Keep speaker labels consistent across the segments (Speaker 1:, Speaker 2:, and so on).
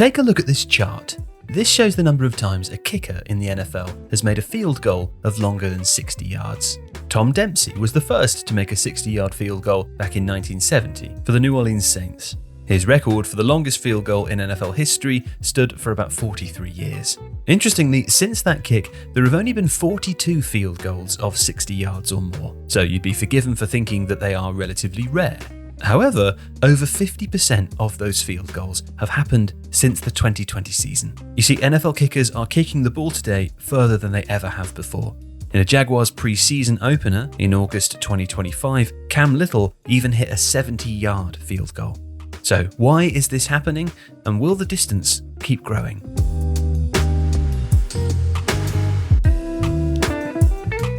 Speaker 1: Take a look at this chart. This shows the number of times a kicker in the NFL has made a field goal of longer than 60 yards. Tom Dempsey was the first to make a 60-yard field goal back in 1970 for the New Orleans Saints. His record for the longest field goal in NFL history stood for about 43 years. Interestingly, since that kick, there have only been 42 field goals of 60 yards or more, so you'd be forgiven for thinking that they are relatively rare. However, over 50% of those field goals have happened since the 2020 season. You see, NFL kickers are kicking the ball today further than they ever have before. In a Jaguars pre-season opener in August 2025, Cam Little even hit a 70-yard field goal. So why is this happening, and will the distance keep growing?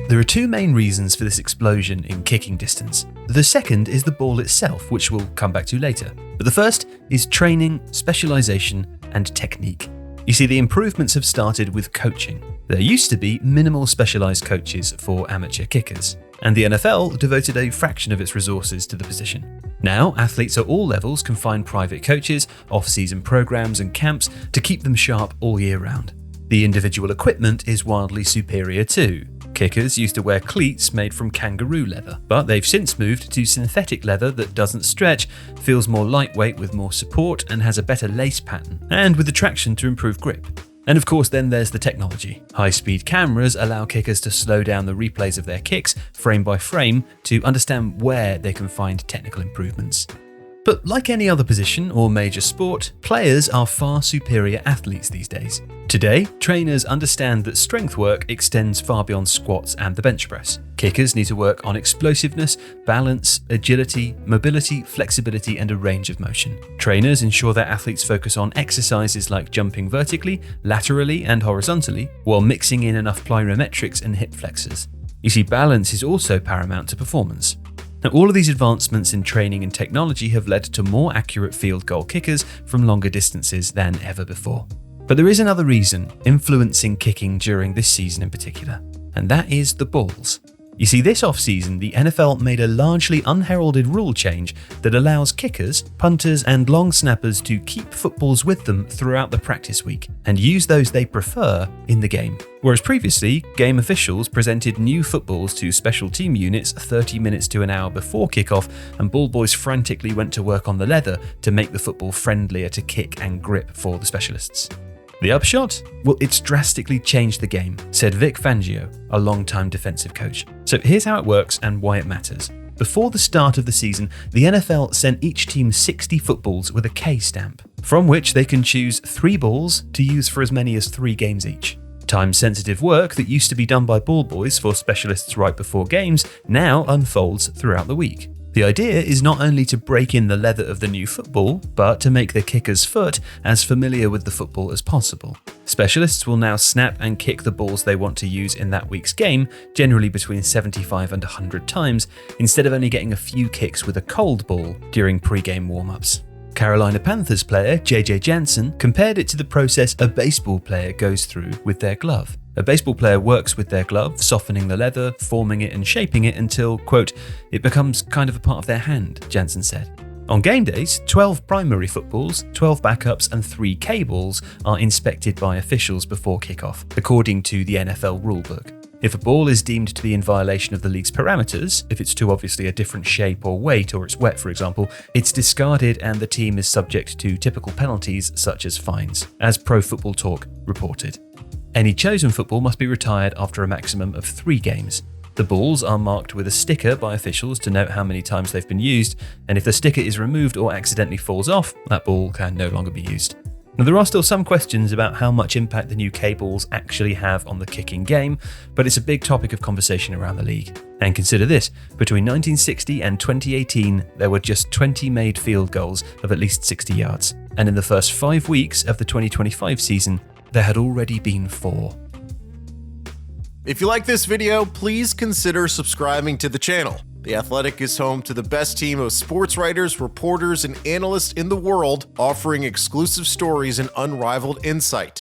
Speaker 1: There are two main reasons for this explosion in kicking distance. The second is the ball itself, which we'll come back to later. But the first is training, specialization, and technique. You see, the improvements have started with coaching. There used to be minimal specialized coaches for amateur kickers, and the NFL devoted a fraction of its resources to the position. Now, athletes at all levels can find private coaches, off-season programs, and camps to keep them sharp all year round. The individual equipment is wildly superior too. Kickers used to wear cleats made from kangaroo leather, but they've since moved to synthetic leather that doesn't stretch, feels more lightweight with more support, and has a better lace pattern, and with the traction to improve grip. And of course, then there's the technology. High-speed cameras allow kickers to slow down the replays of their kicks frame by frame to understand where they can find technical improvements. But like any other position or major sport, players are far superior athletes these days. Today, trainers understand that strength work extends far beyond squats and the bench press. Kickers need to work on explosiveness, balance, agility, mobility, flexibility, and a range of motion. Trainers ensure their athletes focus on exercises like jumping vertically, laterally, and horizontally, while mixing in enough plyometrics and hip flexors. You see, balance is also paramount to performance. Now, all of these advancements in training and technology have led to more accurate field goal kickers from longer distances than ever before. But there is another reason influencing kicking during this season in particular, and that is the balls. You see, this off-season, the NFL made a largely unheralded rule change that allows kickers, punters, and long snappers to keep footballs with them throughout the practice week and use those they prefer in the game. Whereas previously, game officials presented new footballs to special team units 30 minutes to an hour before kickoff, and ball boys frantically went to work on the leather to make the football friendlier to kick and grip for the specialists. The upshot? Well, it's drastically changed the game, said Vic Fangio, a longtime defensive coach. So here's how it works and why it matters. Before the start of the season, the NFL sent each team 60 footballs with a K stamp, from which they can choose 3 balls to use for as many as 3 games each. Time-sensitive work that used to be done by ball boys for specialists right before games now unfolds throughout the week. The idea is not only to break in the leather of the new football, but to make the kicker's foot as familiar with the football as possible. Specialists will now snap and kick the balls they want to use in that week's game, generally between 75 and 100 times, instead of only getting a few kicks with a cold ball during pre-game warm-ups. Carolina Panthers player JJ Jansen compared it to the process a baseball player goes through with their glove. A baseball player works with their glove, softening the leather, forming it and shaping it until, quote, it becomes kind of a part of their hand, Jansen said. On game days, 12 primary footballs, 12 backups and 3 K-balls are inspected by officials before kickoff, according to the NFL rulebook. If a ball is deemed to be in violation of the league's parameters, if it's too obviously a different shape or weight or it's wet for example, it's discarded and the team is subject to typical penalties such as fines, as Pro Football Talk reported. Any chosen football must be retired after a maximum of 3 games. The balls are marked with a sticker by officials to note how many times they've been used, and if the sticker is removed or accidentally falls off, that ball can no longer be used. Now, there are still some questions about how much impact the new K-balls actually have on the kicking game, but it's a big topic of conversation around the league. And consider this, between 1960 and 2018, there were just 20 made field goals of at least 60 yards. And in the first 5 weeks of the 2025 season, there had already been 4.
Speaker 2: If you like this video, please consider subscribing to the channel. The Athletic is home to the best team of sports writers, reporters, and analysts in the world, offering exclusive stories and unrivaled insight.